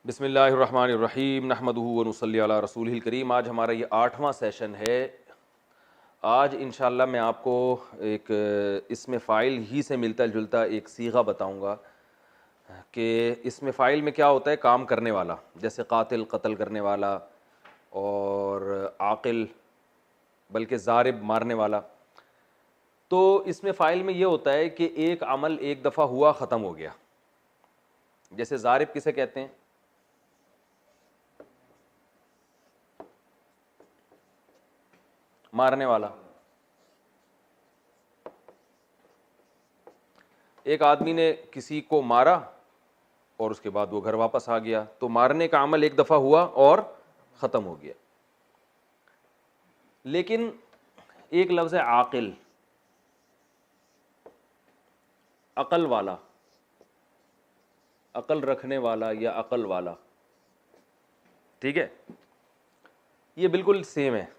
बिस्मिल्लाहिर्रहमानिर्रहीम नहमदुहु व नुसल्ली अला रसूलिहिल करीम। आज हमारा ये 8वां सेशन है। आज इंशाअल्लाह मैं आपको एक इसमें फ़ाइल ही से मिलता जुलता एक सीगा बताऊंगा कि इसमें फ़ाइल में क्या होता है। काम करने वाला, जैसे कातिल कत्ल करने वाला, और आकिल बल्कि ज़ारिब मारने वाला। तो इसमें फ़ाइल में ये होता है कि एक अमल एक दफ़ा हुआ, ख़त्म हो गया। जैसे ज़ारिब किसे कहते हैं? मारने वाला। एक आदमी ने किसी को मारा और उसके बाद वो घर वापस आ गया, तो मारने का अमल एक दफ़ा हुआ और ख़त्म हो गया। लेकिन एक लफ्ज़ है आकिल, अकल वाला, अकल रखने वाला या अकल वाला, ठीक है, ये बिल्कुल सेम है।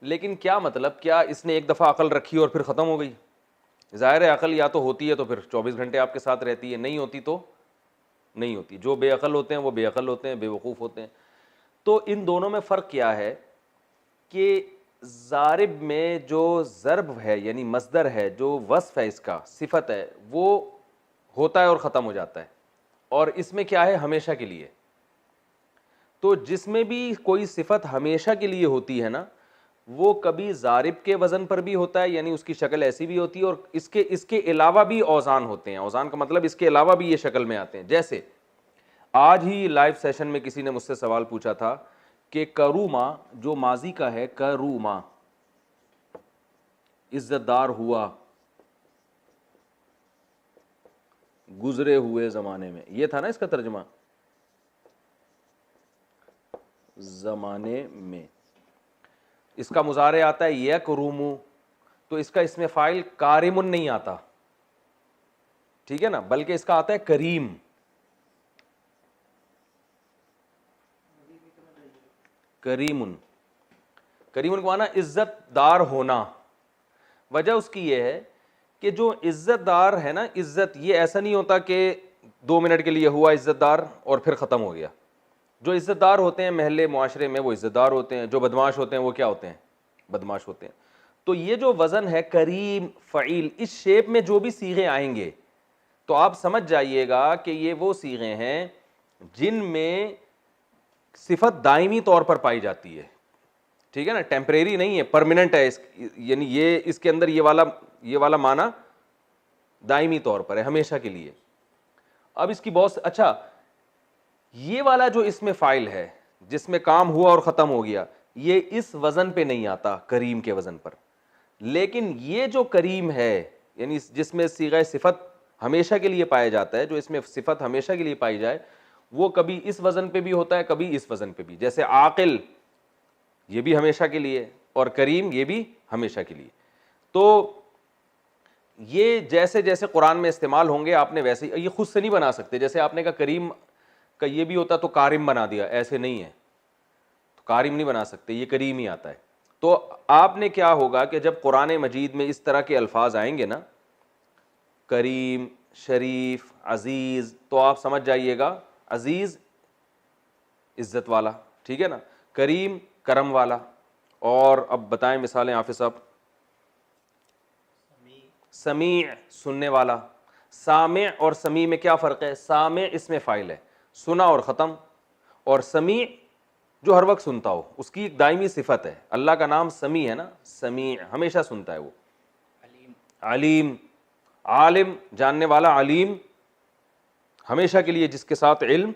लेकिन क्या मतलब, क्या इसने एक दफ़ा अकल रखी और फिर ख़त्म हो गई? ज़ाहिर है अकल या तो होती है तो फिर 24 घंटे आपके साथ रहती है, नहीं होती तो नहीं होती। जो बेअकल होते हैं वो बेअकल होते हैं, बेवकूफ़ होते हैं। तो इन दोनों में फ़र्क क्या है कि ज़ारिब में जो ज़र्ब है यानी मस्दर है, जो वस्फ़ है, इसका सिफत है, वो होता है और ख़त्म हो जाता है। और इसमें क्या है, हमेशा के लिए। तो जिसमें भी कोई सिफत हमेशा के लिए होती है ना, वो कभी ज़ारिब के वज़न पर भी होता है, यानी उसकी शक्ल ऐसी भी होती है, और इसके अलावा भी औज़ान होते हैं। औज़ान का मतलब इसके अलावा भी ये शक्ल में आते हैं। जैसे आज ही लाइव सेशन में किसी ने मुझसे सवाल पूछा था कि करूमा जो माजी का है, करूमा इज्जतदार हुआ गुजरे हुए ज़माने में, ये था ना इसका तर्जुमा, ज़माने में। इसका मुजारे आता है यकरूमु, तो इसका इसमें फ़ाइल कारिमुन नहीं आता, ठीक है ना, बल्कि इसका आता है करीम। करीमुन, करीमुन को आना इज्जतदार होना। वजह उसकी ये है कि जो इज्जतदार है ना, इज्जत ये ऐसा नहीं होता कि 2 मिनट के लिए हुआ इज्जतदार और फिर ख़त्म हो गया। जो इज्जतदार होते हैं महल्ले मुआशरे में वो इज्जतदार होते हैं, जो बदमाश होते हैं वो क्या होते हैं, बदमाश होते हैं। तो ये जो वज़न है करीम फ़ईल, इस शेप में जो भी सीगे आएंगे तो आप समझ जाइएगा कि ये वो सीगे हैं जिनमें सिफत दायमी तौर पर पाई जाती है, ठीक है ना, टेम्परेरी नहीं है, परमानेंट है। यानी ये इसके अंदर ये वाला माना दायमी तौर पर है, हमेशा के लिए। अब इसकी बहुत अच्छा, ये वाला जो इसमें फ़ाइल है जिसमें काम हुआ और ख़त्म हो गया, ये इस वज़न पे नहीं आता, करीम के वज़न पर। लेकिन ये जो करीम है यानी जिसमें सीगा सिफत हमेशा के लिए पाया जाता है, जो इसमें सिफत हमेशा के लिए पाई जाए, वो कभी इस वज़न पे भी होता है, कभी इस वज़न पे भी। जैसे आकिल ये भी हमेशा के लिए, और करीम ये भी हमेशा के लिए। तो ये जैसे जैसे कुरान में इस्तेमाल होंगे आपने वैसे, ये खुद से नहीं बना सकते। जैसे आपने कहा करीम का ये भी होता तो कारिम बना दिया, ऐसे नहीं है, तो कारिम नहीं बना सकते, ये करीम ही आता है। तो आपने क्या होगा कि जब कुरान मजीद में इस तरह के अल्फाज आएंगे ना, करीम, शरीफ, अजीज़, तो आप समझ जाइएगा अजीज़ इज्जत वाला, ठीक है ना, करीम करम वाला। और अब बताएं मिसालें हाफिज साहब। समी सुनने वाला। सामे और समी में क्या फ़र्क है? सामे इसमें फ़ाइल है, सुना और ख़त्म, और समी जो हर वक्त सुनता हो, उसकी एक दायमी सिफत है। अल्लाह का नाम समी है ना, समी हमेशा सुनता है वो। अलीम, आलिम जानने वाला, अलीम हमेशा के लिए जिसके साथ इल्म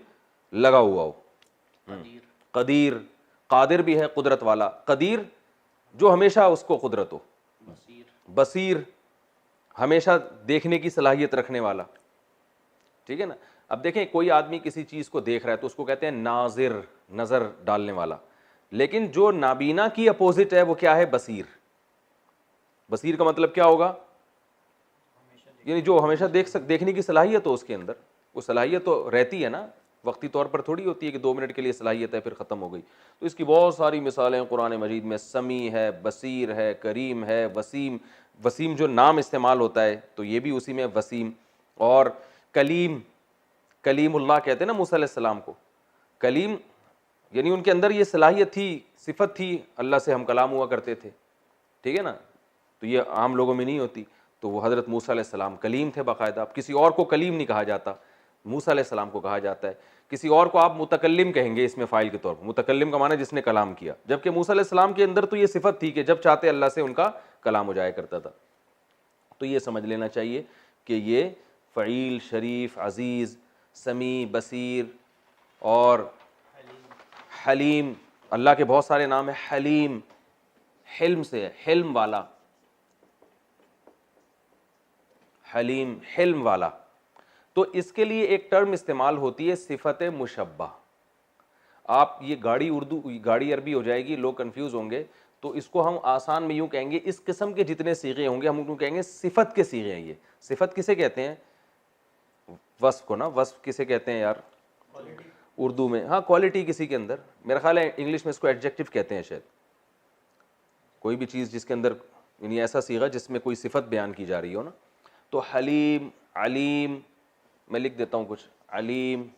लगा हुआ हो। कदीर, कादिर भी है कुदरत वाला, कदीर जो हमेशा उसको कुदरत हो। बसीर हमेशा देखने की सलाहियत रखने वाला, ठीक है ना। अब देखें कोई आदमी किसी चीज़ को देख रहा है तो उसको कहते हैं नाजिर, नज़र डालने वाला। लेकिन जो नाबीना की अपोजिट है वो क्या है? बसीर। बसीर का मतलब क्या होगा? यानी जो हमेशा देखने की सलाहियत हो उसके अंदर। वो सलाहियत तो रहती है ना, वक्ती तौर पर थोड़ी होती है कि 2 मिनट के लिए सलाहियत है फिर ख़त्म हो गई। तो इसकी बहुत सारी मिसालें कुरान मजीद में, समी है, बसीर है, करीम है, वसीम। वसीम जो नाम इस्तेमाल होता है तो ये भी उसी में वसीम। और कलीम, कलीमुल्लाह कहते हैं ना मूसा अलैहिस्सलाम को। कलीम यानी उनके अंदर ये सलाहियत थी, सिफत थी, अल्लाह से हम कलाम हुआ करते थे, ठीक है ना। तो ये आम लोगों में नहीं होती। तो वो हज़रत मूसा अलैहिस्सलाम कलीम थे बाकायदा। अब किसी और को कलीम नहीं कहा जाता, मूसा अलैहिस्सलाम को कहा जाता है। किसी और को आप मुतकल्लिम कहेंगे इसमें फ़ाइल के तौर पर, मुतकल्लिम का माना जिसने कलाम किया, जबकि मूसा अलैहिस्सलाम के अंदर तो ये सिफत थी कि जब चाहते अल्लाह से उनका कलाम हो जाया करता था। तो ये समझ लेना चाहिए कि ये फ़ईल, शरीफ, अज़ीज़, समी, बसीर और हलीम, अल्लाह के बहुत सारे नाम है। हलीम हिल्म से है, हिल्म वाला, हलीम हिल्म वाला। तो इसके लिए एक टर्म इस्तेमाल होती है सिफत मुशब्बा। आप ये गाड़ी उर्दू, गाड़ी अरबी हो जाएगी, लोग कंफ्यूज होंगे। तो इसको हम आसान में यूं कहेंगे, इस किस्म के जितने सीगे होंगे हम उनको कहेंगे सिफत के सीगे हैं। ये सिफत किसे कहते हैं? वस्फ को ना। वस्फ किसे कहते हैं यार उर्दू में? हाँ, क्वालिटी किसी के अंदर, मेरा ख्याल है इंग्लिश में इसको एडजेक्टिव कहते हैं शायद। कोई भी चीज़ जिसके अंदर यानी ऐसा सीगा जिसमें कोई सिफत बयान की जा रही हो ना। तो हलीम, अलीम, मैं लिख देता हूँ कुछ, अलीम,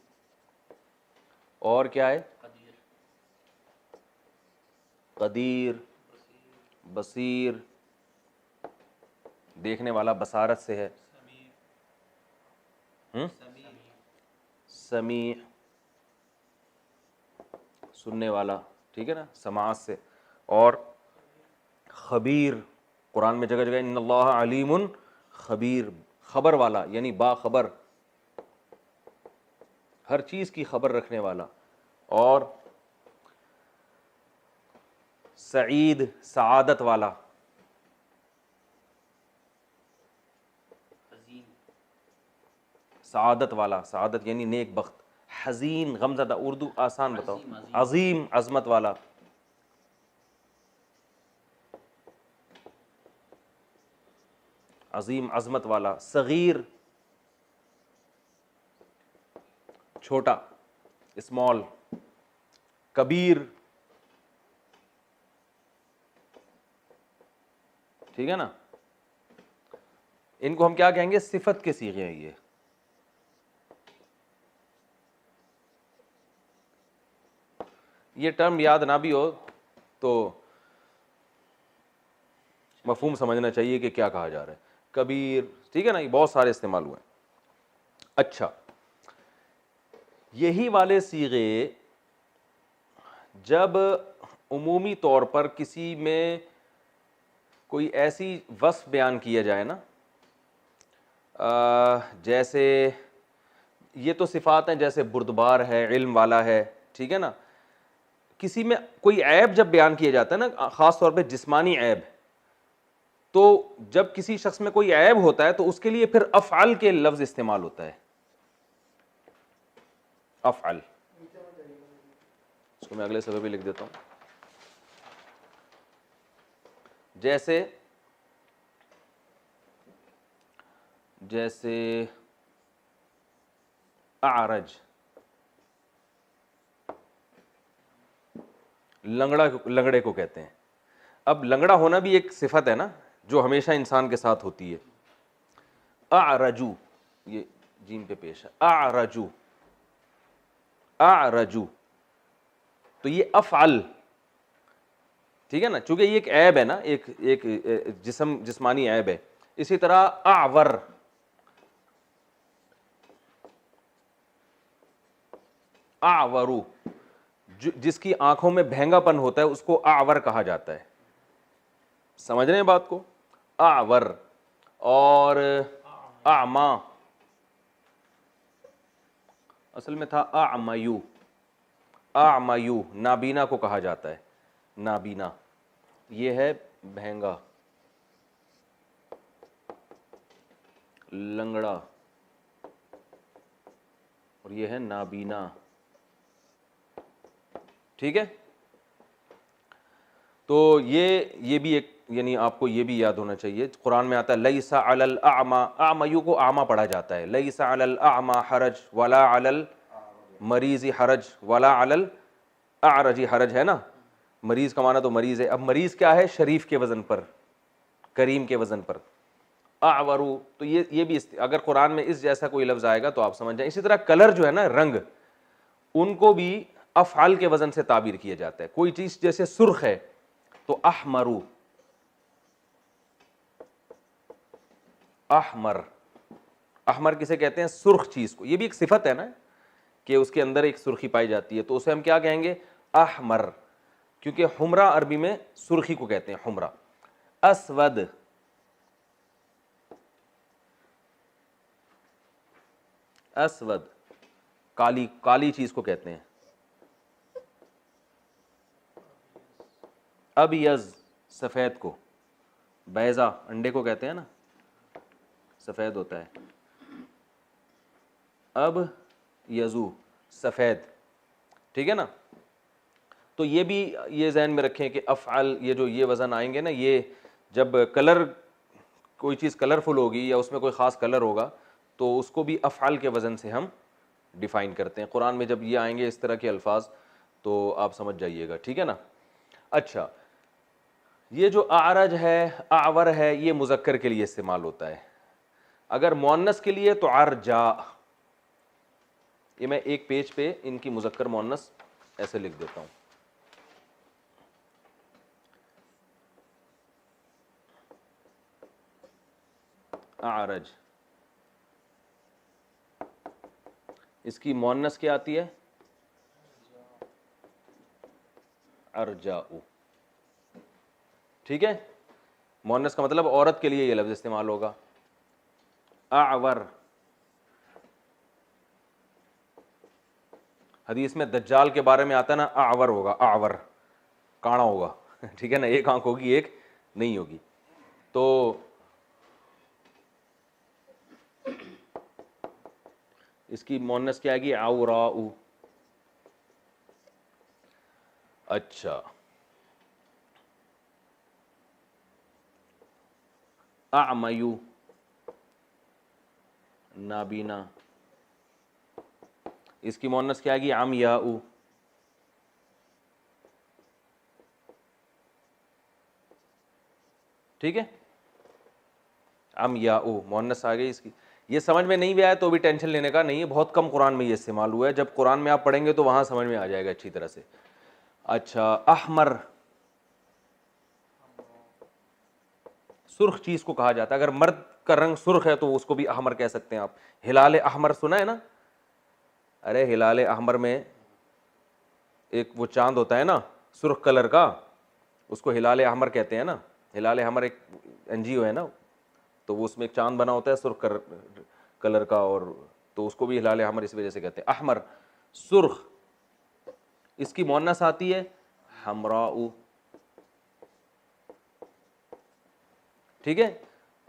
और क्या है? कदीर, बसीर, देखने वाला, बसारत से है। समी, सुनने वाला, ठीक है ना, समाअत से। और खबीर, कुरान में जगह जगह इन्नल्लाह अलीमुन खबीर, खबर वाला यानी बाखबर, हर चीज़ की खबर रखने वाला। और सईद, सआदत वाला, सआदत वाला, सआदत यानी नेक बख्त। हजीन, गमज़दा, उर्दू आसान बताओ। अजीम, अजमत वाला। अजीम, अजमत वाला। सगीर, छोटा, स्मॉल। कबीर, ठीक है ना। इनको हम क्या कहेंगे? सिफत के सीगे हैं ये टर्म याद ना भी हो तो मफहूम समझना चाहिए कि क्या कहा जा रहा है। कबीर, ठीक है ना, ये बहुत सारे इस्तेमाल हुए। अच्छा, यही वाले सीगे जब उमूमी तौर पर किसी में कोई ऐसी वस्फ बयान किया जाए ना, जैसे ये तो सिफात हैं, जैसे बुर्दबार है, इल्म वाला है, ठीक है ना। किसी में कोई ऐब जब बयान किया जाता है ना, ख़ास तौर पे जिस्मानी ऐब, तो जब किसी शख्स में कोई ऐब होता है तो उसके लिए फिर अफ़अल के लफ्ज़ इस्तेमाल होता है। अफ़अल, इसको मैं अगले सफ़े पे लिख देता हूँ। जैसे जैसे आरज, लंगड़े को कहते हैं। अब लंगड़ा होना भी एक सिफत है ना, जो हमेशा इंसान के साथ होती है। आरजू, ये जीम पे पेश है, आरजू, आरजू, तो ये अफ़अल, ठीक है ना, चूंकि ये एक ऐब है ना, एक जिस्मानी ऐब है। इसी तरह आवर, आवरू, जिसकी आंखों में भेंगापन होता है उसको आवर कहा जाता है। समझ रहे हैं बात को? आवर। और आमा, असल में था आमयू, आमयू, नाबीना को कहा जाता है। नाबीना, ये है भेंगा, लंगड़ा, और ये है नाबीना, ठीक है। तो ये भी एक, यानी आपको ये भी याद होना चाहिए, कुरान में आता है लैसा अलल आमा, आमयू को आमा पढ़ा जाता है। लैसा अलल आमा हरज वला अलल मरीज़ हरज वला अलल आरजी हरज, है ना। मरीज़ का माना तो मरीज़ है। अब मरीज़ क्या है? शरीफ के वज़न पर, करीम के वज़न पर। आवरू, तो ये भी अगर कुरान में इस जैसा कोई लफ्ज आएगा तो आप समझ जाए। इसी तरह कलर जो है ना, रंग, उनको भी अफ़आल के वजन से ताबीर किया जाता है। कोई चीज जैसे सुर्ख है तो अहमरू, अहमर, अहमर किसे कहते हैं? सुर्ख चीज को। ये भी एक सिफत है ना कि उसके अंदर एक सुर्खी पाई जाती है, तो उसे हम क्या कहेंगे? अहमर, क्योंकि हुमरा अरबी में सुर्खी को कहते हैं, हुमरा। असवद, असवद काली, काली चीज को कहते हैं। अबयज सफेद को, बैजा अंडे को कहते हैं ना, सफेद होता है। अब यजू सफेद, ठीक है ना। तो ये भी ये जहन में रखें कि अफ़आल, ये जो ये वज़न आएंगे ना, ये जब कलर, कोई चीज़ कलरफुल होगी या उसमें कोई ख़ास कलर होगा तो उसको भी अफ़आल के वज़न से हम डिफ़ाइन करते हैं। कुरान में जब ये आएंगे इस तरह के अल्फाज तो आप समझ जाइएगा, ठीक है ना। अच्छा, ये जो आरज है, आवर है, ये मुज़क्कर के लिए इस्तेमाल होता है। अगर मुअन्नस के लिए तो अरजा। ये मैं एक पेज पे इनकी मुज़क्कर मुअन्नस ऐसे लिख देता हूँ। आरज, इसकी मुअन्नस क्या आती है? अरजाउ, ठीक है। मुअन्नस का मतलब औरत के लिए ये लफ्ज़ इस्तेमाल होगा। आवर, हदीस में दज्जाल के बारे में आता है ना, आवर होगा, आवर, काणा होगा, ठीक है ना, एक आंख होगी एक नहीं होगी। तो इसकी मुअन्नस क्या आएगी? औराउ। अच्छा, अमयू नाबीना, इसकी मुअन्नस क्या आएगी? अमयाउ। ठीक है, अमयाउ मुअन्नस आ गई इसकी। ये समझ में नहीं भी आया तो भी टेंशन लेने का नहीं है, बहुत कम कुरान में ये इस्तेमाल हुआ है। जब कुरान में आप पढ़ेंगे तो वहां समझ में आ जाएगा अच्छी तरह से। अच्छा, अहमर, सुर्ख चीज को कहा जाता है। अगर मर्द का रंग सुर्ख है तो उसको भी अहमर कह सकते हैं आप। हिलाल अहमर सुना है ना? अरे हिलाल अहमर में एक वो चांद होता है ना सुर्ख कलर का, उसको हिलाल अहमर कहते हैं ना। हिलाल अहमर एक एनजीओ है ना, तो वो उसमें एक चांद बना होता है सुर्ख कलर का, और तो उसको भी हिलाल अहमर इस वजह से कहते हैं। अहमर सुर्ख, इसकी मुअन्नस आती है हमराउ, ठीक है।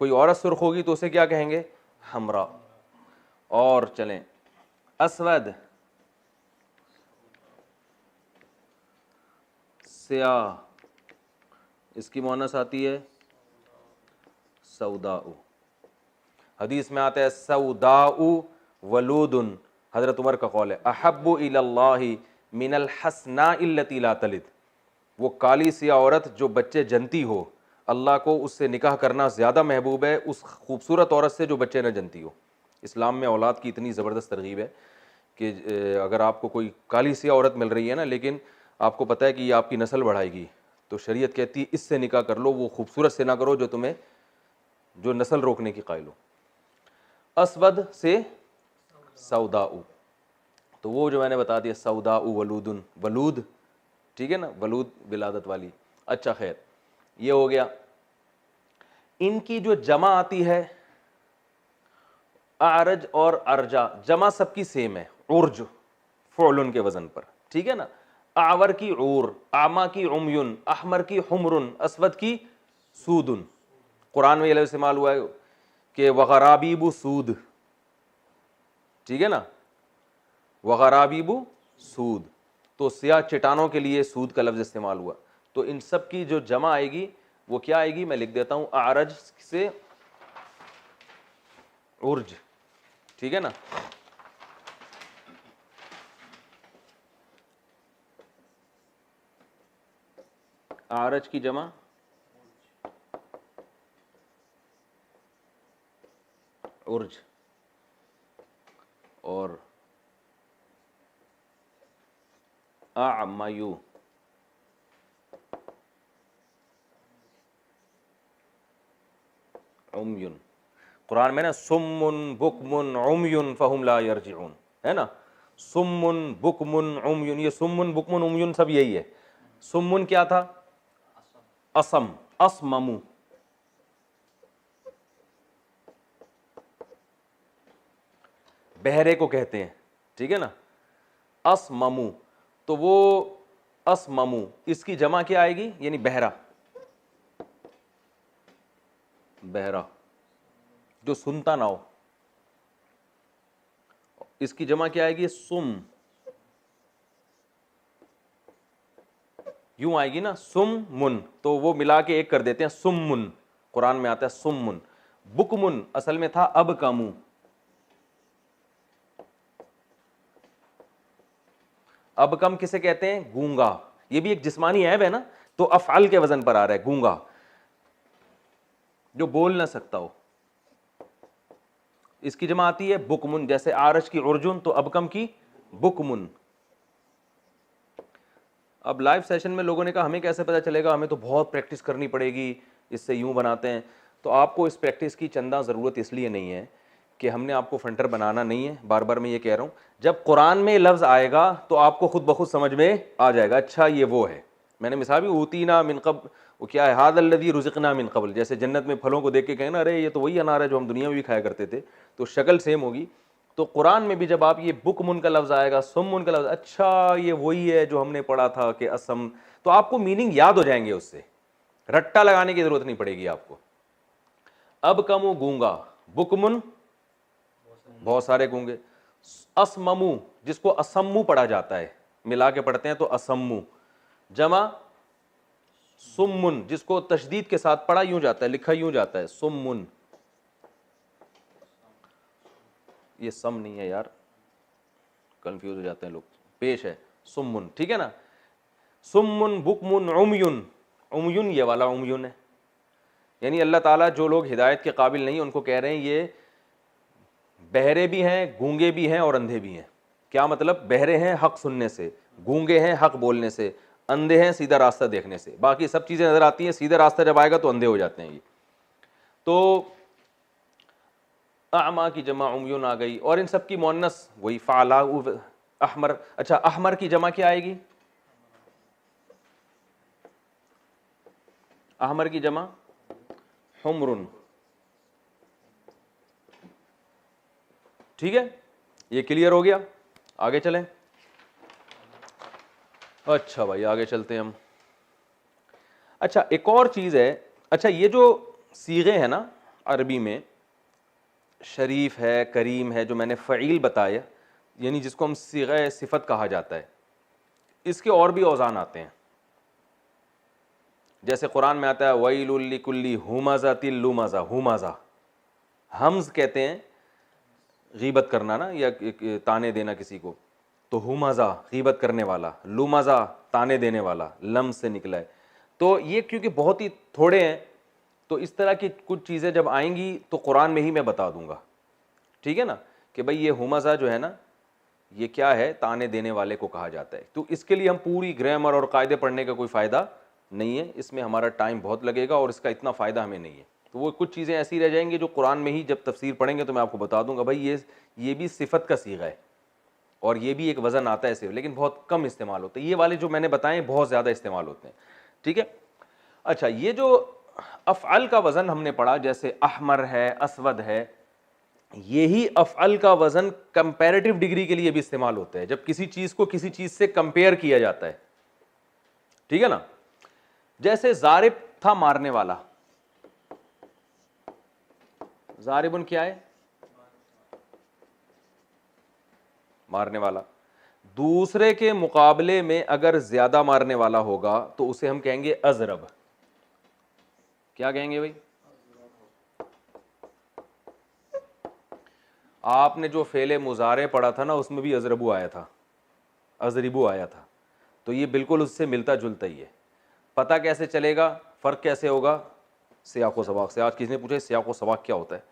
कोई औरत सुर्ख होगी तो उसे क्या कहेंगे? हमरा। और चलें, असवद स्याह, इसकी मुअन्नस आती है सऊदाउ। हदीस में आता है सऊदाउ वलूदुन, हजरत उमर का कौल है, अहब्बु इलल्लाहि मिनल हसना इल्लती ला तलिद। वो काली सिया औरत जो बच्चे जनती हो, अल्लाह को उससे निकाह करना ज़्यादा महबूब है उस खूबसूरत औरत से जो बच्चे न जनती हो। इस्लाम में औलाद की इतनी ज़बरदस्त तरगीब है कि अगर आपको कोई काली सिया औरत मिल रही है ना, लेकिन आपको पता है कि ये आपकी नस्ल बढ़ाएगी, तो शरीयत कहती है इससे निकाह कर लो, वो खूबसूरत से ना करो जो तुम्हें, जो नस्ल रोकने की कायल हो। असवद से सऊदाउ, तो वो जो मैंने बता दिया सऊदाउ वलूदुन, वलूद, ठीक है ना, वलूद विलादत वाली। अच्छा खैर, ये हो गया। इनकी जो जमा आती है आरज और अरजा, जमा सबकी सेम है, उर्ज फ़ुअलन के वजन पर, ठीक है ना। आवर की ऊर, आमा की उमयुन, अहमर की हुमरुन, असवद की सूदुन। कुरान में ये लफ्ज़ इस्तेमाल हुआ है कि वगराबीबु सूद, ठीक है ना, वगराबीबु सूद, तो सिया चट्टानों के लिए सूद का लफ्ज़ इस्तेमाल हुआ। तो इन सब की जो जमा आएगी वो क्या आएगी? मैं लिख देता हूं, आरज से उर्ज, ठीक है ना। आरज की जमा उर्ज और अमयू, उमयुन। कुरान में ना सुम्मुन बुकमुन उमयुन फहुम ला यरजिऊन, है ना। सुम्मुन बुकमुन उमयुन, ये सुम्मुन बुकमुन उमयुन सब यही है। सुम्मुन क्या था? असम, असममु। बहरे को कहते हैं, ठीक है ना, असममु। तो वो असममु, इसकी जमा क्या आएगी? यानी बहरा, बहरा जो सुनता ना हो, इसकी जमा क्या आएगी? सुम, यूं आएगी ना, सुम मुन, तो वो मिला के एक कर देते हैं, सुम्मुन। कुरान में आता है सुम्मुन। बुकमुन असल में था अब कामू, अब कम किसे कहते हैं? गूंगा। ये भी एक जिस्मानी ऐब है ना, तो अफअल के वजन पर आ रहा है, गूंगा जो बोल ना सकता हो। इसकी जमा आती है बुकमुन, जैसे आरश की उर्जुन, तो अबकम की बुकमुन। अब लाइव सेशन में लोगों ने कहा हमें कैसे पता चलेगा, हमें तो बहुत प्रैक्टिस करनी पड़ेगी, इससे यूं बनाते हैं। तो आपको इस प्रैक्टिस की चंदा ज़रूरत इसलिए नहीं है कि हमने आपको फंटर बनाना नहीं है। बार बार मैं ये कह रहा हूँ, जब कुरान में लफ्ज़ आएगा तो आपको खुद ब खुद समझ में आ जाएगा, अच्छा ये वो है। मैंने मिसाल भी ऊतीना मिन क़ब्ल, वो क्या है? हाज़ल्लज़ी रुज़िक़ना मिन क़ब्ल। जैसे जन्नत में फलों को देख के कहें ना, अरे ये तो वही अनार है जो हम दुनिया में भी खाया करते थे, तो शक्ल सेम होगी। तो कुरान में भी जब आप ये बुकमुन का लफ्ज़ आएगा, सुम्मुन का लफ्ज़, अच्छा ये वही है जो हमने पढ़ा था कि असम, तो आपको मीनिंग याद हो जाएंगे, उससे रट्टा लगाने की जरूरत नहीं पड़ेगी आपको। अब कमु गूंगा, बुकमुन बहुत सारे गूंगे, असममु जिसको असम्मु पढ़ा जाता है, मिला के पढ़ते हैं तो असम्मु, जमा सुम्मुन जिसको तशदीद के साथ पढ़ा यूं जाता है, लिखा यूं जाता है, सुम्मुन। ये सम नहीं है यार, कंफ्यूज हो जाते हैं लोग, पेश है सुम्मुन, ठीक है ना। सुम्मुन बुकमुन उमयुन, उमयुन ये वाला उमयुन है, यानी अल्लाह ताला जो लोग हिदायत के काबिल नहीं उनको कह रहे हैं ये बहरे भी हैं, गूंगे भी हैं और अंधे भी हैं। क्या मतलब? बहरे हैं हक सुनने से, गूंगे हैं हक बोलने से, अंधे हैं सीधा रास्ता देखने से। बाकी सब चीजें नजर आती हैं, सीधा रास्ता जब आएगा तो अंधे हो जाते हैं ये। तो अमा की जमा उमयुन आ गई, और इन सब की मुअन्नस वही फाला अहमर। अच्छा, अहमर की जमा क्या आएगी? अहमर की जमा हुमरुन, ठीक है, ये क्लियर हो गया। आगे चलें। अच्छा भाई आगे चलते हैं हम। अच्छा एक और चीज़ है, अच्छा ये जो सीगे हैं ना अरबी में, शरीफ है, करीम है, जो मैंने फ़ईल बताया, यानी जिसको हम सीगे सिफत कहा जाता है, इसके और भी औज़ान आते हैं। जैसे कुरान में आता है वैलुल लिकुल्ली हुमज़तिल लुमज़ा, हुमज़ा हमज़ कहते हैं गीबत करना ना, या ताने देना किसी को, तो हुमज़ा गीबत करने वाला, लुमज़ा ताने देने वाला, लम से निकला है। तो ये क्योंकि बहुत ही थोड़े हैं, तो इस तरह की कुछ चीज़ें जब आएंगी तो कुरान में ही मैं बता दूंगा, ठीक है ना, कि भाई ये हुमज़ा जो है ना, ये क्या है? ताने देने वाले को कहा जाता है। तो इसके लिए हम पूरी ग्रामर और कायदे पढ़ने का कोई फ़ायदा नहीं है, इसमें हमारा टाइम बहुत लगेगा और इसका इतना फ़ायदा हमें नहीं है। तो वो कुछ चीज़ें ऐसी रह जाएंगी जो कुरान में ही जब तफसीर पढ़ेंगे तो मैं आपको बता दूंगा, भाई ये भी सिफत का सीगा है और ये भी एक वज़न आता है सिर्फ, लेकिन बहुत कम इस्तेमाल होता है। ये वाले जो मैंने बताए बहुत ज़्यादा इस्तेमाल होते हैं, ठीक है। अच्छा, ये जो अफ़अल का वज़न हमने पढ़ा, जैसे अहमर है, असवद है, यही अफ़अल का वज़न कंपैरेटिव डिग्री के लिए भी इस्तेमाल होता है, जब किसी चीज़ को किसी चीज़ से कंपेयर किया जाता है, ठीक है ना। जैसे ज़ारिब था मारने वाला, ज़ारिबुन क्या है? मारने वाला। दूसरे के मुकाबले में अगर ज्यादा मारने वाला होगा तो उसे हम कहेंगे अजरब। क्या कहेंगे भाई? आपने जो फेले मुजारे पढ़ा था ना, उसमें भी अजरबू आया था, अजरिबू आया था, तो ये बिल्कुल उससे मिलता जुलता ही है। पता कैसे चलेगा, फ़र्क कैसे होगा? सियाक़ो सबाक़ से। आज किसी ने पूछा सियाक़ो सबाक़ क्या होता है,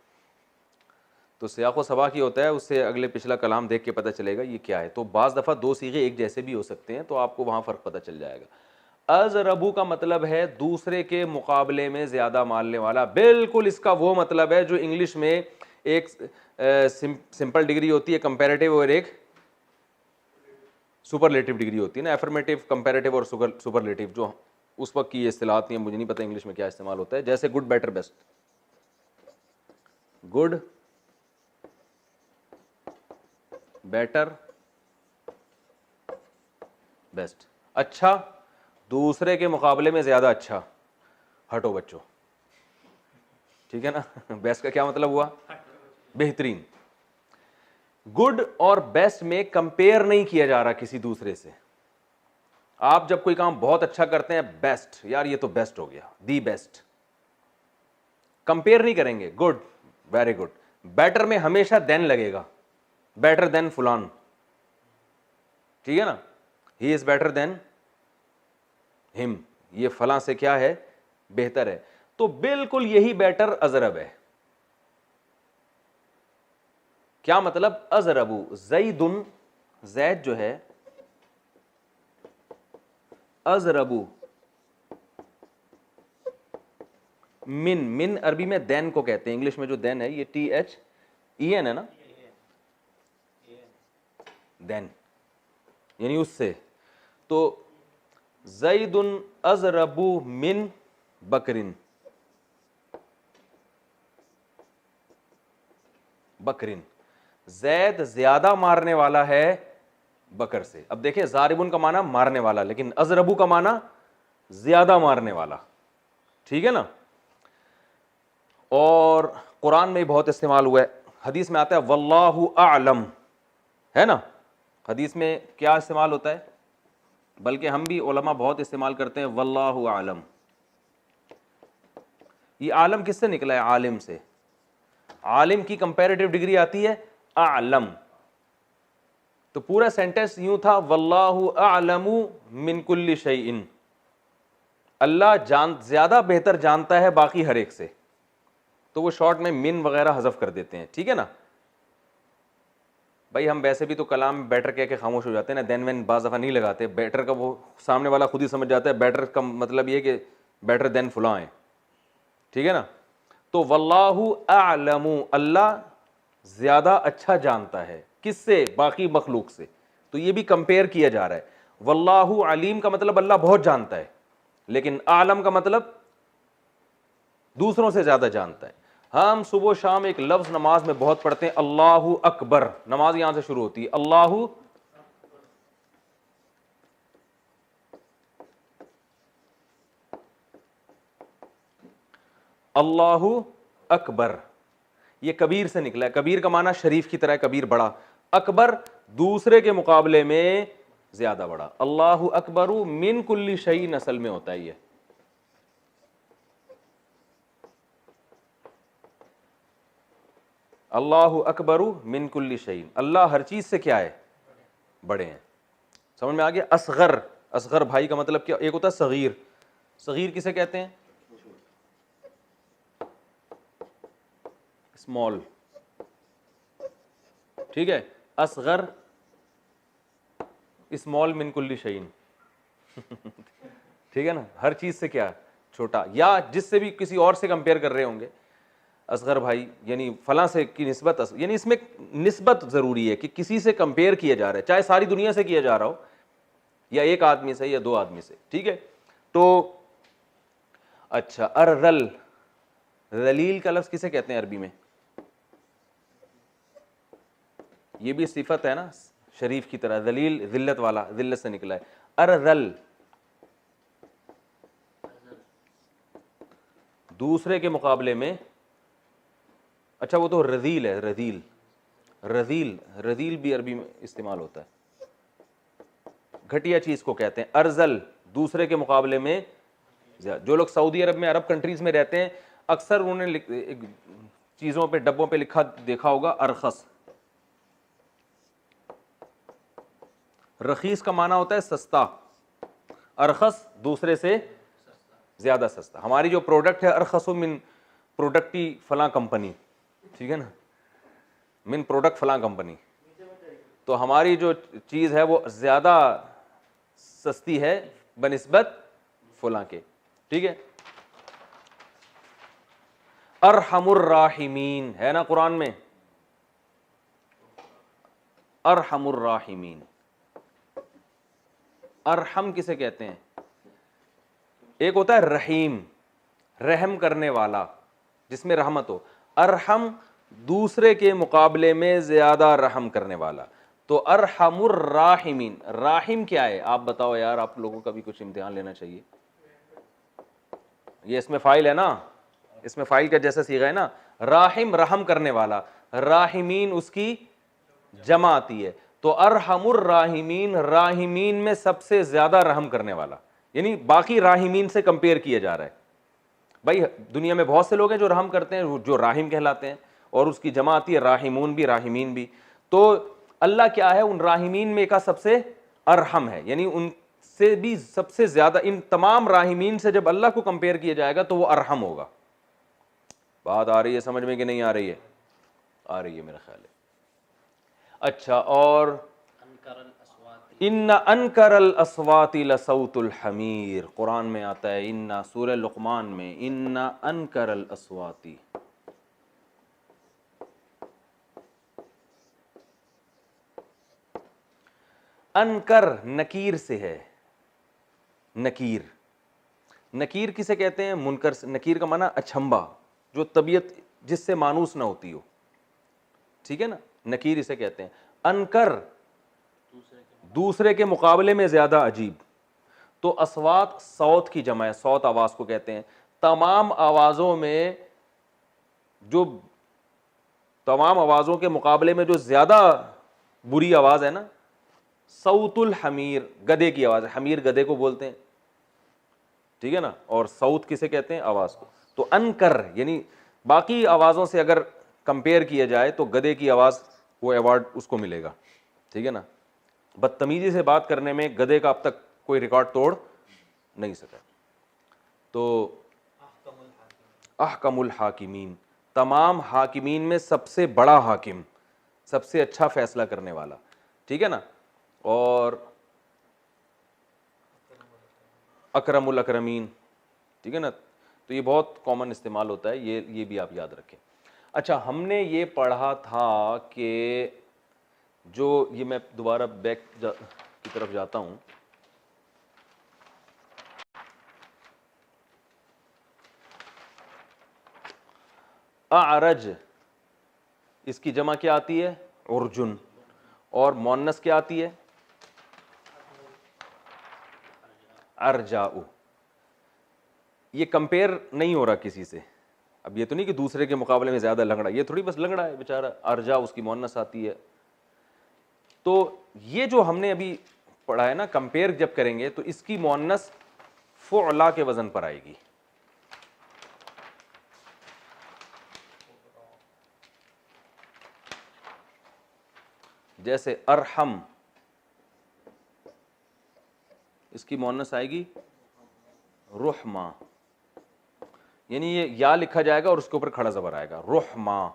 तो सियाक़ व सबाक़ ही होता है, उससे अगले पिछला कलाम देख के पता चलेगा ये क्या है। तो बाज़ दफ़ा दो सीगे एक जैसे भी हो सकते हैं, तो आपको वहाँ फ़र्क पता चल जाएगा। अज़रबू का मतलब है दूसरे के मुकाबले में ज़्यादा मारने वाला। बिल्कुल इसका वो मतलब है जो इंग्लिश में एक सिंपल डिग्री होती है कंपैरेटिव और एक सुपरलेटिव डिग्री होती है ना, एफर्मेटिव, कंपैरेटिव और सुपरलेटिव, जो उस वक्त की ये इस्तिलाहात नहीं है, मुझे नहीं पता इंग्लिश में क्या इस्तेमाल होता है। जैसे good, better, best. Good, better, best. अच्छा, दूसरे के मुकाबले में ज्यादा अच्छा। हटो बच्चों, ठीक है ना। बेस्ट का क्या मतलब हुआ? बेहतरीन। गुड और बेस्ट में कंपेयर नहीं किया जा रहा किसी दूसरे से। आप जब कोई काम बहुत अच्छा करते हैं, बेस्ट, यार ये तो बेस्ट हो गया, दी बेस्ट, कंपेयर नहीं करेंगे। Good, very good. बेटर में हमेशा देन लगेगा, बेटर देन फुलान, ठीक है ना, he is better than him, ये फलां से क्या है, बेहतर है। तो बिल्कुल यही बेटर अजरब है। क्या मतलब? अजरबू ज़ैदुन, जैद जो है, अजरबू मिन, मिन अरबी में देन को कहते हैं, इंग्लिश में जो देन है ये THEN है ना, देन यानी उससे। तो ज़ैदुन अजरबू मिन बकरिन, बकरिन, जैद ज्यादा मारने वाला है बकर से। अब देखें, ज़ारिबुन का माना मारने वाला, लेकिन अजरबू का माना ज्यादा मारने वाला, ठीक है ना। और कुरान में बहुत इस्तेमाल हुआ है, हदीस में आता है वल्लाहु आलम, है ना। हदीस में क्या इस्तेमाल होता है, बल्कि हम भी उलमा बहुत इस्तेमाल करते हैं वल्लाहु आलम। ये आलम किससे निकला है? आलिम से। आलिम की कंपैरेटिव डिग्री आती है आलम। तो पूरा सेंटेंस यूं था, वल्लाहु आलमु मिन कुल्ली शैइन, अल्लाह ज्यादा बेहतर जानता है बाकी हर एक से। तो वो शॉर्ट में मिन वगैरह हज़फ कर देते हैं, ठीक है ना। भाई हम वैसे भी तो कलाम में बेटर कह के खामोश हो जाते हैं ना, देन वेन बाज़ दफ़ा नहीं लगाते। बेटर का वो सामने वाला खुद ही समझ जाता है, बेटर का मतलब ये कि बेटर देन फुला है, ठीक है ना। तो वल्लाहु अअलमु, अल्लाह ज़्यादा अच्छा जानता है, किससे? बाकी मखलूक से। तो ये भी कंपेयर किया जा रहा है। वल्लाहु अलीम का मतलब अल्लाह बहुत जानता है, लेकिन आलम का मतलब दूसरों से ज़्यादा जानता है। हम सुबह शाम एक लफ्ज़ नमाज में बहुत पढ़ते हैं, अल्लाहु अकबर। नमाज यहां से शुरू होती है, अल्लाहु अल्लाहु अकबर, ये कबीर से निकला है। कबीर का माना शरीफ की तरह, कबीर बड़ा, अकबर दूसरे के मुकाबले में ज्यादा बड़ा। अल्लाहु अकबरु मिन कुल्ली शई नस्ल में होता है ये। अल्लाहु अकबरु मिन कुल्ली शई, अल्लाह हर चीज से क्या है? बड़े हैं। समझ में आ गया? असगर, असगर भाई का मतलब क्या? एक होता है सगीर, सगीर किसे कहते हैं? स्मॉल, ठीक है। असगर स्मॉल मिन कुल्ली शईन, ठीक है ना, हर चीज से क्या? छोटा, या जिससे भी किसी और से कंपेयर कर रहे होंगे, असगर भाई यानी फलां से की निस्बत, यानी इसमें निस्बत जरूरी है कि किसी से कंपेयर किया जा रहा है, चाहे सारी दुनिया से किया जा रहा हो या एक आदमी से या दो आदमी से, ठीक है। तो अच्छा, अररल, रलील का लफ्ज किसे कहते हैं अरबी में? ये भी सिफत है ना, शरीफ की तरह। दलील जिल्लत वाला, जिल्लत से निकला है। अररल दूसरे के मुकाबले में, अच्छा वो तो रजील है, रजील, रजील, रजील भी अरबी में इस्तेमाल होता है, घटिया चीज को कहते हैं। अर्जल दूसरे के मुकाबले में, जो लोग सऊदी अरब में, अरब कंट्रीज में रहते हैं, अक्सर उन्होंने चीजों पे, डब्बों पे लिखा देखा होगा अरखस। रखीस का माना होता है सस्ता, अरखस दूसरे से ज्यादा सस्ता। हमारी जो प्रोडक्ट है, अरखसु मिन प्रोडक्टी फला कंपनी, ठीक है ना। मिन प्रोडक्ट फलां कंपनी, तो हमारी जो चीज़ है वो ज़्यादा सस्ती है बनिस्बत फलां के। ठीक है, अरहमुर राहिमीन है ना कुरान में, अरहमुर राहिमीन। अरहम किसे कहते हैं? एक होता है रहीम, रहम करने वाला, जिसमें रहमत हो। अरहम दूसरे के मुकाबले में ज्यादा रहम करने वाला। तो अरहमुर राहिमीन, राहिम क्या है आप बताओ यार, आप लोगों का भी कुछ इम्तिहान लेना चाहिए। ये इसमें फाइल है ना, इसमें फाइल का जैसा सीगा है ना, राहिम रहम करने वाला, राहिमीन उसकी जमा आती है। तो अरहमुर राहिमीन, राहिमीन में सबसे ज्यादा रहम करने वाला, यानी बाकी राहिमीन से कंपेयर किया जा रहा है। भाई दुनिया में बहुत से लोग हैं जो रहम करते हैं, जो राहिम कहलाते हैं, और उसकी जमा आती है राहिमून भी, राहिमीन भी। तो अल्लाह क्या है, उन राहिमीन में का सबसे अरहम है, यानी उनसे भी सबसे ज्यादा, इन तमाम राहिमीन से जब अल्लाह को कंपेयर किया जाएगा तो वो अरहम होगा। बात आ रही है समझ में कि नहीं आ रही है? आ रही है मेरा ख्याल है। अच्छा, और इन्ना अनकरल अस्वाति लसौतुल हमीर, कुरान में आता है, इन्ना सूरह लुक़मान में, इन्ना अनकरल अस्वाति। अनकर नकीर से है, नकीर, नकीर किसे कहते हैं? मुनकर से। नकीर का माना अचंभा, जो तबीयत जिससे मानूस ना होती हो, ठीक है ना, नकीर इसे कहते हैं। अनकर दूसरे के मुकाबले में ज्यादा अजीब। तो अस्वात सौत की जमा है, सौत आवाज को कहते हैं। तमाम आवाजों में जो, तमाम आवाजों के मुकाबले में जो ज्यादा बुरी आवाज है ना, सौतुल हमीर, गधे की आवाज है। हमीर गधे को बोलते हैं, ठीक है ना, और सौत किसे कहते हैं? आवाज को। तो अनकर यानी बाकी आवाजों से अगर कंपेयर किया जाए तो गधे की आवाज, वो अवार्ड उसको मिलेगा, ठीक है ना। बदतमीजी से बात करने में गधे का अब तक कोई रिकॉर्ड तोड़ नहीं सका। तो अहकमुल हाकिमीन, तमाम हाकिमीन में सबसे बड़ा हाकिम, सबसे अच्छा फैसला करने वाला, ठीक है ना। और अकरमुल अकरमीन, ठीक है ना। तो ये बहुत कॉमन इस्तेमाल होता है, ये भी आप याद रखें। अच्छा, हमने ये पढ़ा था कि जो ये, मैं दोबारा बैक की तरफ जाता हूं, अरज, इसकी जमा क्या आती है? उर्जुन। और मोन्नस क्या आती है? अरजाउ। ये कंपेयर नहीं हो रहा किसी से। अब ये तो नहीं कि दूसरे के मुकाबले में ज्यादा लंगड़ा, ये थोड़ी बस लंगड़ा है बेचारा, अरजा उसकी मोन्नस आती है। तो ये जो हमने अभी पढ़ा है ना, कंपेयर जब करेंगे तो इसकी मोन्नस फुअला के वजन पर आएगी। जैसे अरहम, इसकी मोन्नस आएगी रुहमा, यानी ये या लिखा जाएगा और उसके ऊपर खड़ा ज़बर आएगा, रुहमा,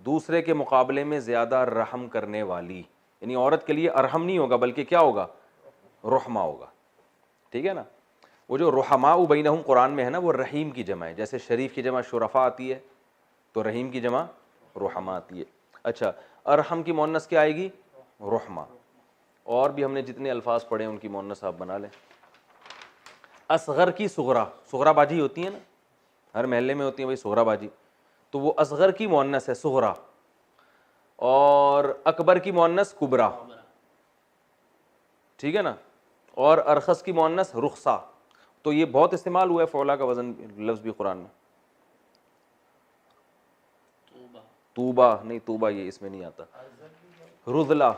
दूसरे के मुकाबले में ज्यादा रहम करने वाली। यानी औरत के लिए अरहम नहीं होगा बल्कि क्या होगा? रुहमा होगा, ठीक है ना। वो जो रुहमाउ बैनहुम कुरान में है ना, वो रहीम की जमा है। जैसे शरीफ की जमा शुरफा आती है, तो रहीम की जमा रुहमा आती है। अच्छा, अरहम की मोन्नस क्या आएगी? रुहमा। और भी हमने जितने अल्फाज पढ़े उनकी मोन्नस आप बना लें। असगर की सुगरा, सुगरा बाजी होती है ना, हर महल्ले में होती है भाई सुगरा बाजी, तो वो असगर की मोन्नस है सुगरा। और अकबर की मोन्नस कुबरा, ठीक है ना। और अरखस की मोन्नस रुखसा। तो ये बहुत इस्तेमाल हुआ है फौला का वजन लफ्ज़ भी कुरान में। तूबा नहीं, तूबा ये इसमें नहीं आता। रुजला,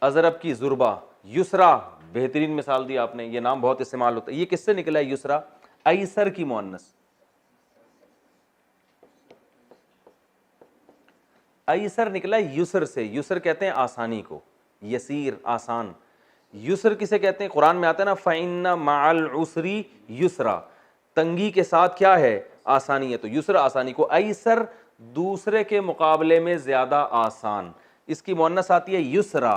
अजरब की जुर्बा, युसरा, बेहतरीन मिसाल दी आपने, ये नाम बहुत इस्तेमाल होता है। ये किससे निकला है युसरा? ऐसर की मोन्नस, ऐसर निकला युसर से। युसर कहते हैं आसानी को, यसीर आसान। युसर किसे कहते हैं? कुरान में आता है ना, फ़इन्ना मअल उसरी युसरा, तंगी के साथ क्या है? आसानी है। तो युसर आसानी को, ऐसर दूसरे के मुकाबले में ज्यादा आसान। इसकी मुअन्नस आती है युसरा।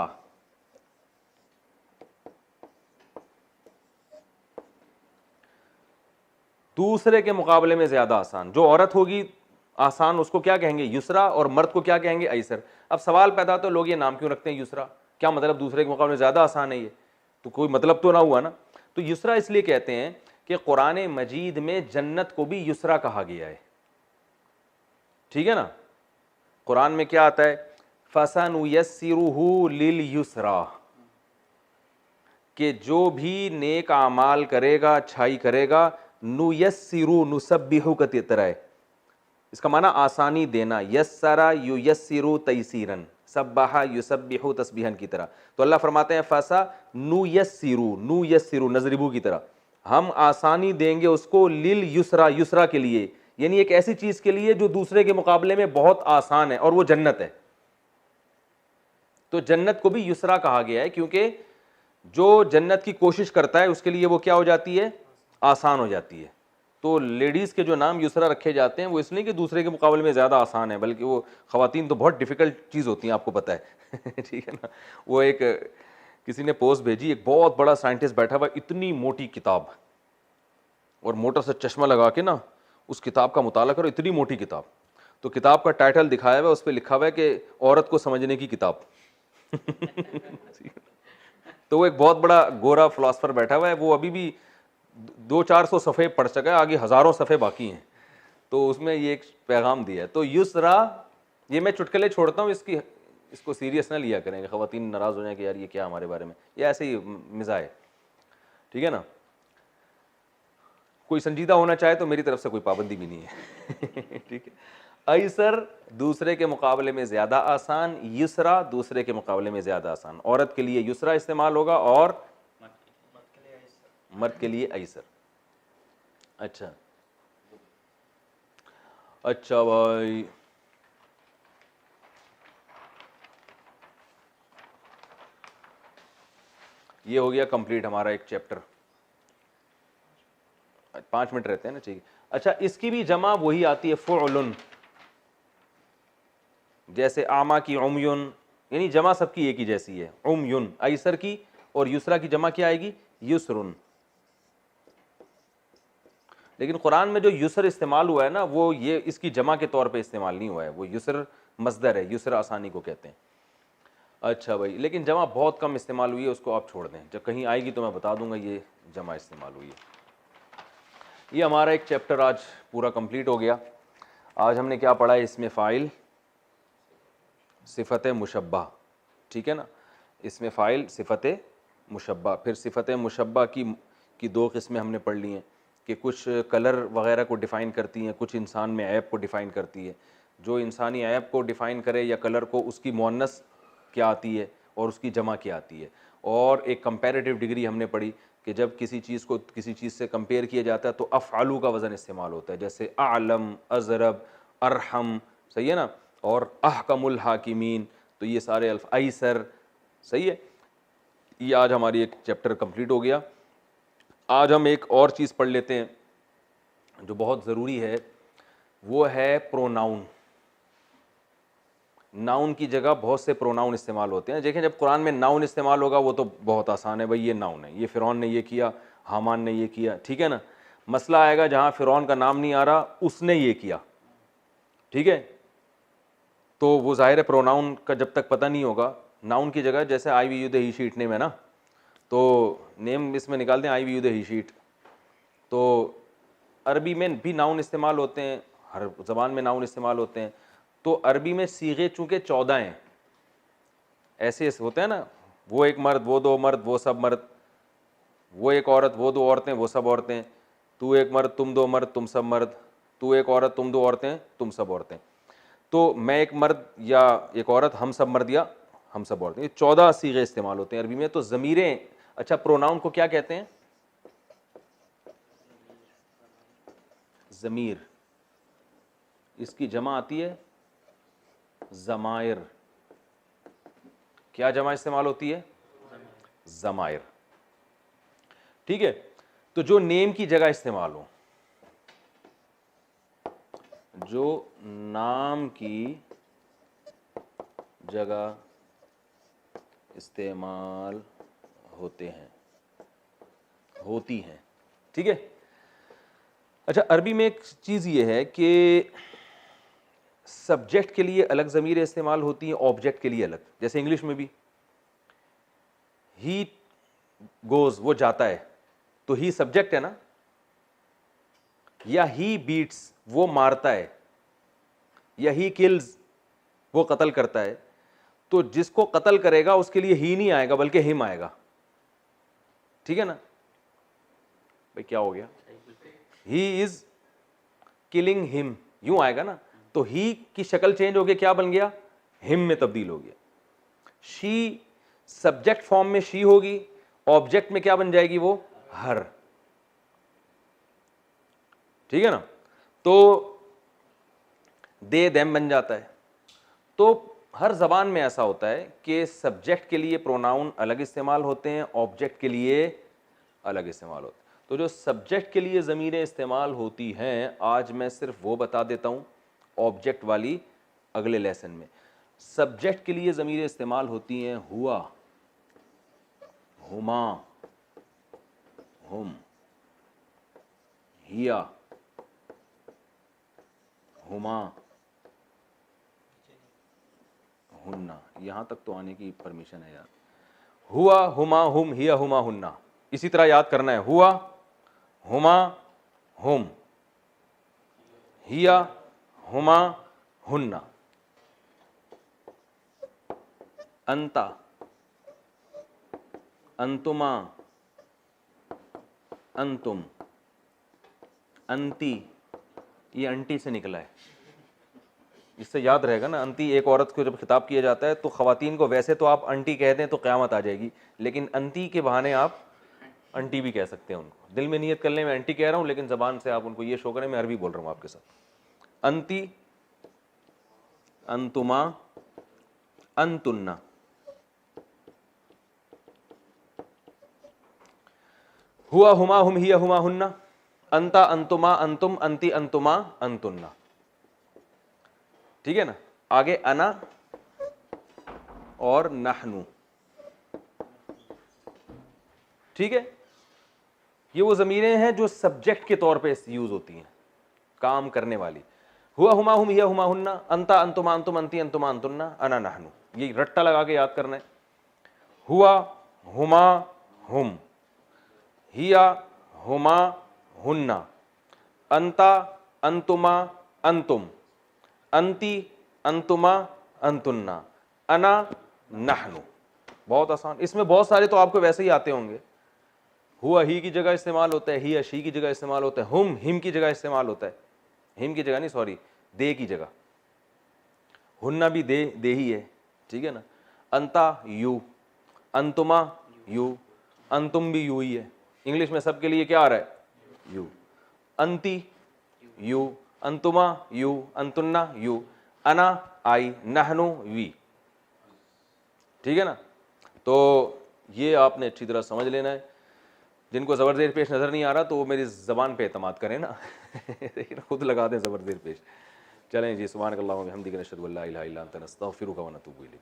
दूसरे के मुकाबले में ज्यादा आसान। जो औरत होगी आसान, उसको क्या कहेंगे? युसरा। और मर्द को क्या कहेंगे? ऐसर। अब सवाल पैदा होता है, लोग ये नाम क्यों रखते हैं युसरा? क्या मतलब दूसरे के मुकाबले में ज्यादा आसान है? ये तो कोई मतलब तो ना हुआ ना। तो युसरा इसलिए कहते हैं कि कुरान मजीद में जन्नत को भी युसरा कहा गया है, ठीक है ना। कुरान में क्या आता है? फसनुयस्सिरुहु लिल युसरा, कि जो भी नेक आमाल करेगा, अच्छाई करेगा, नुयस्सिरु नुसब्बिहु का तरह है। इसका माना आसानी देना। यस्सरा युयस्सिरु तैसीरन, सब्बाहा युसब्बिहु तस्बीहन की तरह। तो अल्लाह फरमाते हैं फसा नुयस्सिरु नजरिबू की तरह, हम आसानी देंगे उसको लिल युसरा, युसरा के लिए, यानी एक ऐसी चीज के लिए जो दूसरे के मुकाबले में बहुत आसान है, और वो जन्नत है। तो जन्नत को भी युसरा कहा गया है क्योंकि जो जन्नत की कोशिश करता है उसके लिए वो क्या हो जाती है? आसान हो जाती है। तो लेडीज़ के जो नाम युसरा रखे जाते हैं वो इसलिए कि दूसरे के मुकाबले में ज़्यादा आसान है, बल्कि वो ख़वातीन तो बहुत डिफ़िकल्ट चीज़ होती हैं, आपको पता है ठीक है ना। वो एक किसी ने पोस्ट भेजी, एक बहुत बड़ा साइंटिस्ट बैठा हुआ, इतनी मोटी किताब, और मोटा सा चश्मा लगा के ना उस किताब का मुताला करो, इतनी मोटी किताब। तो किताब का टाइटल दिखाया हुआ है, उस पर लिखा हुआ है कि औरत को समझने की किताब तो वो एक बहुत बड़ा गोरा फिलासफर बैठा हुआ है, वो अभी भी 200-400 सफ़े पढ़ सका है, आगे हज़ारों सफ़े बाकी हैं। तो उसमें ये एक पैगाम दिया है। तो युसरा, ये मैं चुटकुले छोड़ता हूँ, इसको सीरियस ना लिया करेंगे, ख़वातीन नाराज़ हो जाए कि यार ये क्या हमारे बारे में, ये ऐसे ही मिज़ाह है, ठीक है ना। कोई संजीदा होना चाहे तो मेरी तरफ से कोई पाबंदी भी नहीं है ठीक है। ऐसर दूसरे के मुकाबले में ज़्यादा आसान, युसरा दूसरे के मुकाबले में ज़्यादा आसान। औरत के लिए युसरा इस्तेमाल होगा और मर्द के लिए ऐसर। अच्छा अच्छा भाई, ये हो गया कंप्लीट हमारा एक चैप्टर। 5 मिनट रहते हैं ना, ठीक है। अच्छा, इसकी भी जमा वही आती है फ़ुअलुन, जैसे आमा की उमयुन, यानी जमा सबकी एक ही जैसी है, उमयुन ऐसर की, और युसरा की जमा क्या आएगी? युसरुन। लेकिन कुरान में जो युसर इस्तेमाल हुआ है ना, वो ये इसकी जमा के तौर पे इस्तेमाल नहीं हुआ है, वो युसर मस्दर है, युसर आसानी को कहते हैं। अच्छा भाई, लेकिन जमा बहुत कम इस्तेमाल हुई है, उसको आप छोड़ दें, जब कहीं आएगी तो मैं बता दूंगा ये जमा इस्तेमाल हुई है। ये हमारा एक चैप्टर आज पूरा कंप्लीट हो गया। आज हमने क्या पढ़ा है? इसमें फ़ाइल, सिफ़त मुशब्बा, ठीक है ना। इसमें फ़ाइल, सिफ़त मुशब्बा, फिर सिफ़त मुशब्बा की 2 किस्में हमने पढ़ ली हैं कि कुछ कलर वग़ैरह को डिफ़ाइन करती हैं, कुछ इंसान में ऐब को डिफ़ाइन करती है। जो इंसानी ऐब को डिफ़ाइन करे या कलर को, उसकी मुअन्नस क्या आती है और उसकी जमा क्या आती है। और एक कंपैरेटिव डिग्री हमने पढ़ी कि जब किसी चीज़ को किसी चीज़ से कंपेयर किया जाता है तो अफ़आलू का वज़न इस्तेमाल होता है, जैसे आलम, अज़रब, अरहम, सही है ना, और अहकमुल हाकिमीन। तो ये सारे अल्फ, ऐसर, सही है। ये आज हमारी एक चैप्टर कंप्लीट हो गया। आज हम एक और चीज़ पढ़ लेते हैं जो बहुत ज़रूरी है, वो है प्रोनाउन। नाउन की जगह बहुत से प्रोनाउन इस्तेमाल होते हैं। देखें, जब कुरान में नाउन इस्तेमाल होगा वो तो बहुत आसान है, भाई ये नाउन है, ये फ़िरौन ने ये किया, हामान ने ये किया, ठीक है ना। मसला आएगा जहाँ फ़िरौन का नाम नहीं आ रहा, उसने ये किया, ठीक है। तो वो ज़ाहिर है प्रोनाउन का जब तक पता नहीं होगा, नाउन की जगह जैसे आई वी यू द ही शीट नेम है ना, तो नेम इसमें निकाल दें आई वी यू द ही शीट। तो अरबी में भी नाउन इस्तेमाल होते हैं, हर ज़बान में नाउन इस्तेमाल होते हैं। तो अरबी में सीगे चूँकि 14 हैं, ऐसे होते हैं ना, वो एक मर्द, वो 2 मर्द, वो सब मर्द, वो एक औरत, वो 2 औरतें, वो सब औरतें, तू एक मर्द, तुम 2 मर्द, तुम सब मर्द, तू एक औरत, तुम 2 औरतें, तुम सब औरतें। तो मैं एक मर्द या एक औरत, हम सब मर्द या हम सब औरतें, ये 14 सीगे इस्तेमाल होते हैं अरबी में। तो ज़मीरें, अच्छा प्रोनाउन को क्या कहते हैं? ज़मीर, इसकी जमा आती है ज़मायर। क्या जमा इस्तेमाल होती है? ज़मायर, ठीक है। तो जो नेम की जगह इस्तेमाल हो, जो नाम की जगह इस्तेमाल होते हैं, होती हैं। ठीक है। अच्छा, अरबी में एक चीज़ ये है कि सब्जेक्ट के लिए अलग ज़मीरें इस्तेमाल होती हैं, ऑब्जेक्ट के लिए अलग। जैसे इंग्लिश में भी ही गोज़, वो जाता है, तो ही सब्जेक्ट है ना, या ही बीट्स, वो मारता है, या ही किल्स, वो कत्ल करता है। तो जिसको कत्ल करेगा उसके लिए ही नहीं आएगा बल्कि हिम आएगा। ठीक है ना भाई, क्या हो गया? ही इज किलिंग हिम, यूं आएगा ना। तो ही की शक्ल चेंज हो गई, क्या बन गया? हिम में तब्दील हो गया। शी सब्जेक्ट फॉर्म में शी होगी, ऑब्जेक्ट में क्या बन जाएगी? वो हर। ठीक है ना। तो दे देम बन जाता है। तो हर जबान में ऐसा होता है कि सब्जेक्ट के लिए प्रोनाउन अलग इस्तेमाल होते हैं, ऑब्जेक्ट के लिए अलग इस्तेमाल होते हैं। तो जो सब्जेक्ट के लिए ज़मीरें इस्तेमाल होती हैं, आज मैं सिर्फ वो बता देता हूँ, ऑब्जेक्ट वाली अगले लेसन में। सब्जेक्ट के लिए ज़मीरें इस्तेमाल होती हैं हुआ, हुमा, हुम, हिया, हुमा, हुन्ना। यहां तक तो आने की परमिशन है यार। हुआ, हुमा, हुम, हिया, हुमा, हुन्ना। इसी तरह याद करना है, हुआ, हुमा, हुम, हिया, हुमा, हुन्ना। अंता, अंतुमा, अंतुम, अंती, ये अंटी से निकला है, इससे याद रहेगा ना। अंती, एक औरत को जब खिताब किया जाता है तो ख़वातीन को वैसे तो आप अंटी कह दें तो क़यामत आ जाएगी, लेकिन अंती के बहाने आप अंटी भी कह सकते हैं उनको। दिल में नियत कर लें मैं अंटी कह रहा हूँ, लेकिन ज़बान से आप उनको ये शो करें मैं अरबी बोल रहा हूँ आपके साथ। अंती, अंतुमा, अंतुन्ना। हुआ, हुमा, हुम, हिया, हुमा, हुन्ना। अंता, अंतुमा, अंतुम, अंती, अंतुमा, अंतुन्ना। ठीक है ना। आगे अना और नहनु। ठीक है। ये वो ज़मीरें हैं जो सब्जेक्ट के तौर पे यूज होती हैं, काम करने वाली। हुआ, हुमा, हुम, हिया, हुमा, हुन्ना, अंता, अंतुमा, अंतुम, अंती, अंतुमा, अंतुन्ना, अना, नहनु। ये रट्टा लगा के याद करना है। हुआ, हुमा, हुम, हिया, हुमा, हुन्ना, अंता, अंतुमा, अंतुम, अंती, अंतुमा, अंतुन्ना, अना, नहनु। बहुत आसान। इसमें बहुत सारे तो आपको वैसे ही आते होंगे। हुआ ही की जगह इस्तेमाल होता है, हिया शी की जगह इस्तेमाल होता है, हुम हिम की जगह इस्तेमाल होता है, हिम की जगह नहीं सॉरी, दे की जगह। हुन्ना भी दे ही है। ठीक है ना। अंता यू, अंतुमा यू, अंतुम भी यू ही है। इंग्लिश में सबके लिए क्या आ रहा है? यू। अंती यू, अंतुमा यू, अंतुन्ना यू, अना आई, नहनु वी। ठीक है ना। तो ये आपने अच्छी तरह समझ लेना है। जिनको ज़बर ज़ेर पेश नज़र नहीं आ रहा तो वो मेरी ज़बान पे एतमाद करें ना लेकिन खुद लगा दें ज़बर ज़ेर पेश। चलें जी, सुभानक अल्लाहुम्मा व बिहम्दिक नशहदु अल्ला इलाहा इल्ला अंता नस्तगफिरुका व नतूबु इलैक।